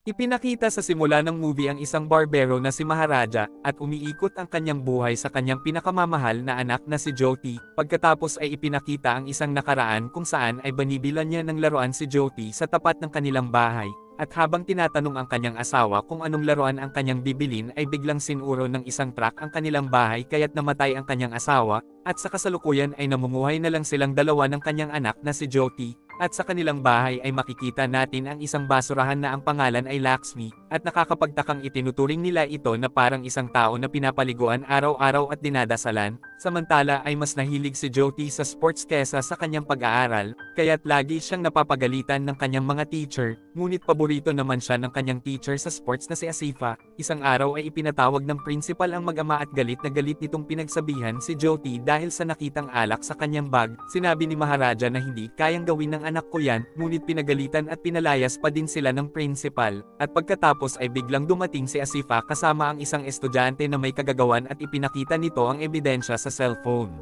Ipinakita sa simula ng movie ang isang barbero na si Maharaja, at umiikot ang kanyang buhay sa kanyang pinakamamahal na anak na si Jyoti. Pagkatapos ay ipinakita ang isang nakaraan kung saan ay binibilan niya ng laruan si Jyoti sa tapat ng kanilang bahay. At habang tinatanong ang kanyang asawa kung anong laruan ang kanyang bibilin ay biglang sinuro ng isang truck ang kanilang bahay kaya't namatay ang kanyang asawa, at sa kasalukuyan ay namumuhay na lang silang dalawa ng kanyang anak na si Jyoti. At sa kanilang bahay ay makikita natin ang isang basurahan na ang pangalan ay Lakshmi, at nakakapagtakang itinuturing nila ito na parang isang tao na pinapaliguan araw-araw at dinadasalan, samantala ay mas nahilig si Jyoti sa sports kesa sa kanyang pag-aaral, kaya't lagi siyang napapagalitan ng kanyang mga teacher, ngunit paborito naman siya ng kanyang teacher sa sports na si Asifa. Isang araw ay ipinatawag ng principal ang mag-ama at galit na galit nitong pinagsabihan si Jyoti dahil sa nakitang alak sa kanyang bag. Sinabi ni Maharaja na hindi kayang gawin ng anak ko yan, ngunit pinagalitan at pinalayas pa din sila ng principal, at pagkatapos ay biglang dumating si Asifa kasama ang isang estudyante na may kagagawan at ipinakita nito ang ebidensya sa cellphone.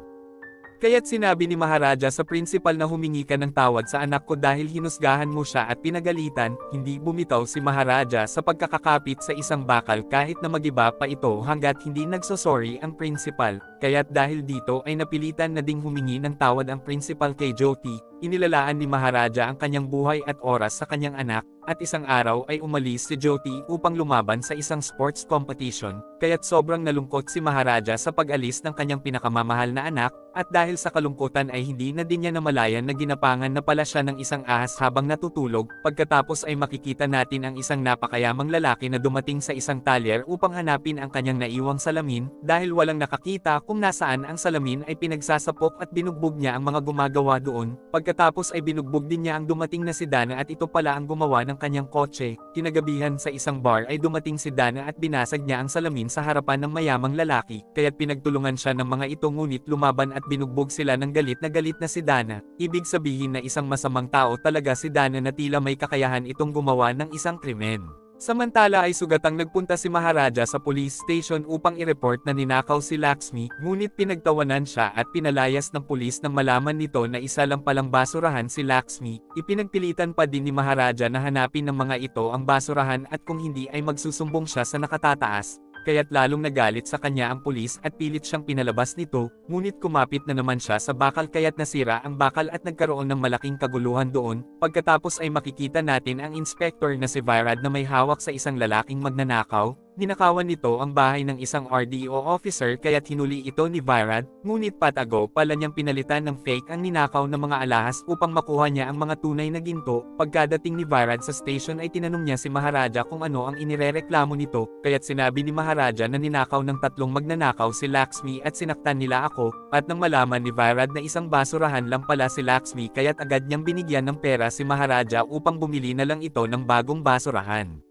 Kaya't sinabi ni Maharaja sa principal na humingi ka ng tawad sa anak ko dahil hinusgahan mo siya at pinagalitan. Hindi bumitaw si Maharaja sa pagkakakapit sa isang bakal kahit na magiba pa ito hanggat hindi nagsosorry ang principal. Kaya't dahil dito ay napilitan na ding humingi ng tawad ang principal kay Jyoti. Inilalaan ni Maharaja ang kanyang buhay at oras sa kanyang anak, at isang araw ay umalis si Jyoti upang lumaban sa isang sports competition, kaya't sobrang nalungkot si Maharaja sa pag-alis ng kanyang pinakamamahal na anak, at dahil sa kalungkutan ay hindi na din niya namalayan na ginapangan na pala siya ng isang ahas habang natutulog. Pagkatapos ay makikita natin ang isang napakayamang lalaki na dumating sa isang talyer upang hanapin ang kanyang naiwang salamin, dahil walang nakakita kung nasaan ang salamin ay pinagsasapok at binugbog niya ang mga gumagawa doon. Pagkatapos ay binugbog din niya ang dumating na si Dana at ito pala ang gumawa ng kanyang kotse. Kinagabihan sa isang bar ay dumating si Dana at binasag niya ang salamin sa harapan ng mayamang lalaki, kaya't pinagtulungan siya ng mga ito ngunit lumaban at binugbog sila ng galit na si Dana. Ibig sabihin na isang masamang tao talaga si Dana na tila may kakayahan itong gumawa ng isang krimen. Samantala ay sugatang nagpunta si Maharaja sa police station upang i-report na ninakaw si Lakshmi, ngunit pinagtawanan siya at pinalayas ng pulis nang malaman nito na isa lang palang basurahan si Lakshmi. Ipinagpilitan pa din ni Maharaja na hanapin ng mga ito ang basurahan at kung hindi ay magsusumbong siya sa nakatataas. Kaya't lalong nagalit sa kanya ang pulis at pilit siyang pinalabas nito, ngunit kumapit na naman siya sa bakal kaya't nasira ang bakal at nagkaroon ng malaking kaguluhan doon. Pagkatapos ay makikita natin ang inspector na si Virad na may hawak sa isang lalaking magnanakaw. Ninakawan nito ang bahay ng isang RDO officer kaya't hinuli ito ni Virad, ngunit patago pala niyang pinalitan ng fake ang ninakaw na mga alahas upang makuha niya ang mga tunay na ginto. Pagkadating ni Virad sa station ay tinanong niya si Maharaja kung ano ang inirereklamo nito, kaya't sinabi ni Maharaja na ninakaw ng tatlong magnanakaw si Lakshmi at sinaktan nila ako, at nang malaman ni Virad na isang basurahan lang pala si Lakshmi kaya't agad niyang binigyan ng pera si Maharaja upang bumili na lang ito ng bagong basurahan.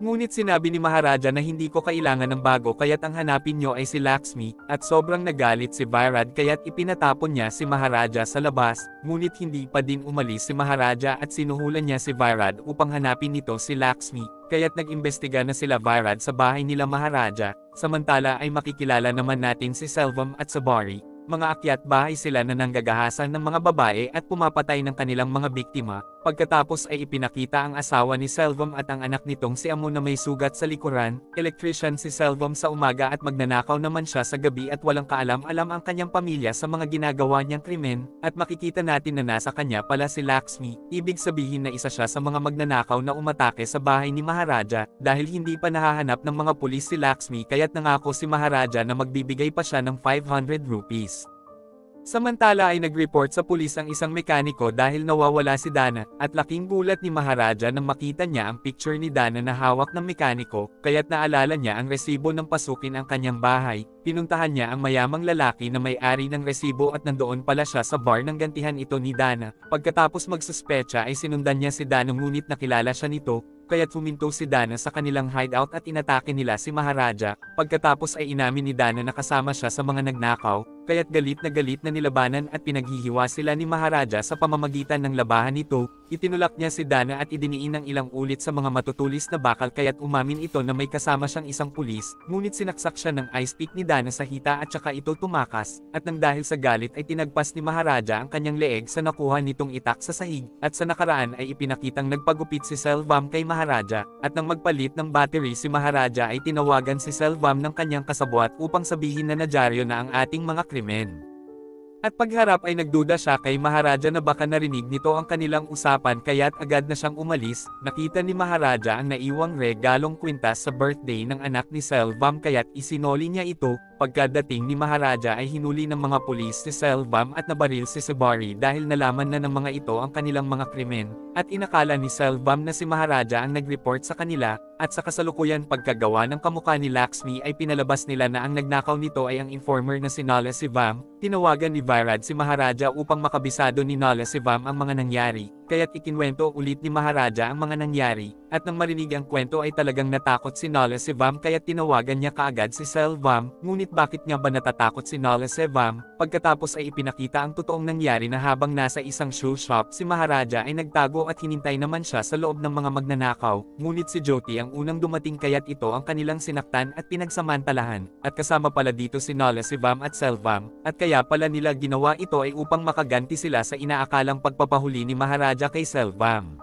Ngunit sinabi ni Maharaja na hindi ko kailangan ng bago kaya't ang hanapin nyo ay si Lakshmi, at sobrang nagalit si Virad kaya't ipinatapon niya si Maharaja sa labas, ngunit hindi pa din umalis si Maharaja at sinuhulan niya si Virad upang hanapin nito si Lakshmi, kaya't nag-imbestiga na sila Virad sa bahay nila Maharaja. Samantala ay makikilala naman natin si Selvam at Sabari. Mga akyat bahay sila na nanggagahasan ng mga babae at pumapatay ng kanilang mga biktima. Pagkatapos ay ipinakita ang asawa ni Selvam at ang anak nitong si Amo na may sugat sa likuran. Electrician si Selvam sa umaga at magnanakaw naman siya sa gabi at walang kaalam-alam ang kanyang pamilya sa mga ginagawa niyang krimen. At makikita natin na nasa kanya pala si Lakshmi. Ibig sabihin na isa siya sa mga magnanakaw na umatake sa bahay ni Maharaja. Dahil hindi pa nahahanap ng mga pulis si Lakshmi kaya't nangako si Maharaja na magbibigay pa siya ng 500 rupees. Samantala ay nag-report sa pulis ang isang mekaniko dahil nawawala si Dana, at laking gulat ni Maharaja nang makita niya ang picture ni Dana na hawak ng mekaniko, kaya't naalala niya ang resibo ng pasukin ang kanyang bahay. Pinuntahan niya ang mayamang lalaki na may-ari ng resibo at nandoon pala siya sa bar nang gantihan ito ni Dana. Pagkatapos magsuspecha ay sinundan niya si Dana ngunit nakilala siya nito, kaya't huminto si Dana sa kanilang hideout at inatake nila si Maharaja. Pagkatapos ay inamin ni Dana na kasama siya sa mga nagnakaw, kaya't galit na nilabanan at pinaghihiwa sila ni Maharaja sa pamamagitan ng labahan nito. Itinulak niya si Dana at idiniin ng ilang ulit sa mga matutulis na bakal kaya't umamin ito na may kasama siyang isang pulis, ngunit sinaksak siya ng ice pick ni Dana sa hita at saka ito tumakas, at nang dahil sa galit ay tinagpas ni Maharaja ang kanyang leeg sa nakuha nitong itak sa sahig, at sa nakaraan ay ipinakitang nagpagupit si Selvam kay Maharaja, at nang magpalit ng battery si Maharaja ay tinawagan si Selvam ng kanyang kasabwat upang sabihin na nadyaryo na ang ating mga krimen. At pagharap ay nagduda siya kay Maharaja na baka narinig nito ang kanilang usapan kaya't agad na siyang umalis. Nakita ni Maharaja ang naiwang regalong kwintas sa birthday ng anak ni Selvam kaya't isinoli niya ito. Pagkadating ni Maharaja ay hinuli ng mga pulis si Selvam at nabaril si Sabari dahil nalaman na ng mga ito ang kanilang mga krimen, at inakala ni Selvam na si Maharaja ang nag-report sa kanila, at sa kasalukuyan pagkagawa ng kamukha ni Laxmi ay pinalabas nila na ang nagnakaw nito ay ang informer na si Nala Sivam. Tinawagan ni Virad si Maharaja upang makabisado ni Nala Sivam ang mga nangyari, kaya't ikinwento ulit ni Maharaja ang mga nangyari, at nang marinig ang kwento ay talagang natakot si Nala Sivam kaya't tinawagan niya kaagad si Selvam. Ngunit bakit nga ba natatakot si Nala Sivam? Pagkatapos ay ipinakita ang totoong nangyari na habang nasa isang shoe shop si Maharaja ay nagtago at hinintay naman siya sa loob ng mga magnanakaw, ngunit si Jyoti ang unang dumating kaya't ito ang kanilang sinaktan at pinagsamantalahan, at kasama pala dito si Nala Sivam at Selvam, at kaya pala nila ginawa ito ay upang makaganti sila sa inaakalang pagpapahuli ni Maharaja kay Selvam.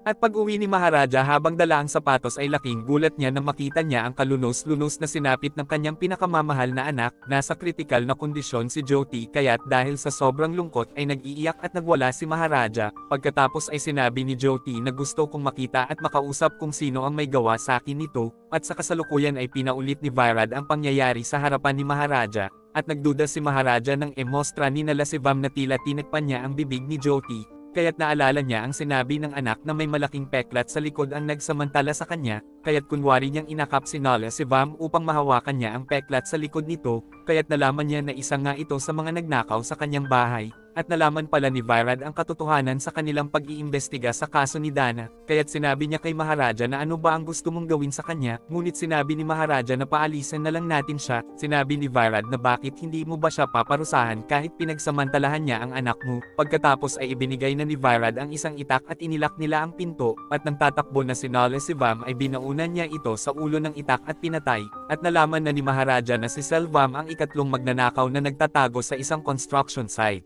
At pag-uwi ni Maharaja habang dala ang sapatos ay laking gulat niya nang makita niya ang kalunos-lunos na sinapit ng kanyang pinakamamahal na anak. Nasa kritikal na kondisyon si Jyoti kaya't dahil sa sobrang lungkot ay nag-iiyak at nagwala si Maharaja. Pagkatapos ay sinabi ni Jyoti na gusto kong makita at makausap kung sino ang may gawa sa akin nito, at sa kasalukuyan ay pinaulit ni Virad ang pangyayari sa harapan ni Maharaja, at nagduda si Maharaja nang emostra ni Nala Sivam na tila tinagpan niya ang bibig ni Jyoti. Kaya't naalala niya ang sinabi ng anak na may malaking peklat sa likod ang nagsamantala sa kanya, kaya't kunwari niyang inakap si Nala Sivam upang mahawakan niya ang peklat sa likod nito, kaya't nalaman niya na isa nga ito sa mga nagnakaw sa kanyang bahay. At nalaman pala ni Virad ang katotohanan sa kanilang pag-iimbestiga sa kaso ni Dana, kaya't sinabi niya kay Maharaja na ano ba ang gusto mong gawin sa kanya, ngunit sinabi ni Maharaja na paalisan na lang natin siya. Sinabi ni Virad na bakit hindi mo ba siya paparusahan kahit pinagsamantalahan niya ang anak mo. Pagkatapos ay ibinigay na ni Virad ang isang itak at inilak nila ang pinto, at nang tatakbo na si Nala Sivam ay binaunan niya ito sa ulo ng itak at pinatay, at nalaman na ni Maharaja na si Selvam ang ikatlong magnanakaw na nagtatago sa isang construction site.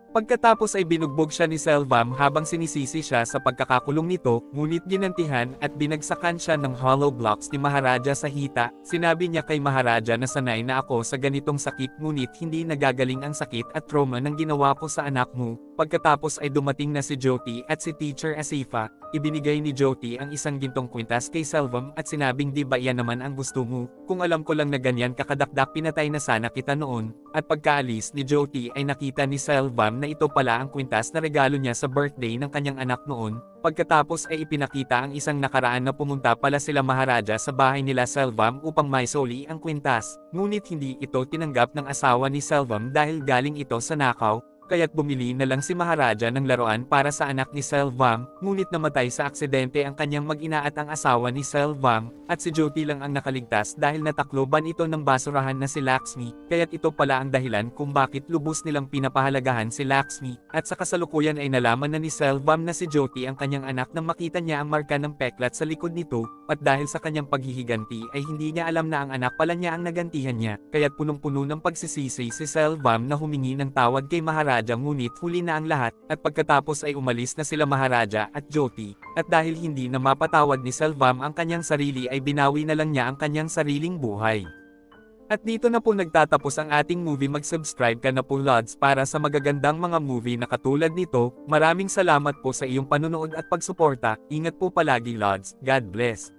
Pagkatapos ay binugbog siya ni Selvam habang sinisisi siya sa pagkakakulong nito, ngunit ginantihan at binagsakan siya ng hollow blocks ni Maharaja sa hita. Sinabi niya kay Maharaja na sanay na ako sa ganitong sakit ngunit hindi nagagaling ang sakit at trauma ng ginawa ko sa anak mo. Pagkatapos ay dumating na si Jyoti at si Teacher Asifa. Ibinigay ni Jyoti ang isang gintong kwintas kay Selvam at sinabing di ba yan naman ang gusto mo, kung alam ko lang na ganyan kakadakdak pinatay na sana kita noon. At pagkaalis ni Jyoti ay nakita ni Selvam na ito pala ang kwintas na regalo niya sa birthday ng kanyang anak noon. Pagkatapos ay ipinakita ang isang nakaraan na pumunta pala sila Maharaja sa bahay nila Selvam upang maisoli ang kwintas, ngunit hindi ito tinanggap ng asawa ni Selvam dahil galing ito sa nakaw. Kaya't bumili na lang si Maharaja ng laruan para sa anak ni Selvam, ngunit namatay sa aksidente ang kanyang mag-ina at ang asawa ni Selvam, at si Jyoti lang ang nakaligtas dahil natakloban ito ng basurahan na si Laxmi, kaya't ito pala ang dahilan kung bakit lubos nilang pinapahalagahan si Laxmi, at sa kasalukuyan ay nalaman na ni Selvam na si Jyoti ang kanyang anak nang makita niya ang marka ng peklat sa likod nito, at dahil sa kanyang paghihiganti ay hindi niya alam na ang anak pala niya ang nagantihan niya, kaya't punong-puno ng pagsisisi si Selvam na humingi ng tawad kay Maharaja ngunit huli na ang lahat, at pagkatapos ay umalis na sila Maharaja at Jyoti, at dahil hindi na mapatawad ni Selvam ang kanyang sarili ay binawi na lang niya ang kanyang sariling buhay. At dito na po nagtatapos ang ating movie. Mag-subscribe ka na po Lods para sa magagandang mga movie na katulad nito. Maraming salamat po sa iyong panunood at pagsuporta. Ingat po palagi Lods. God bless.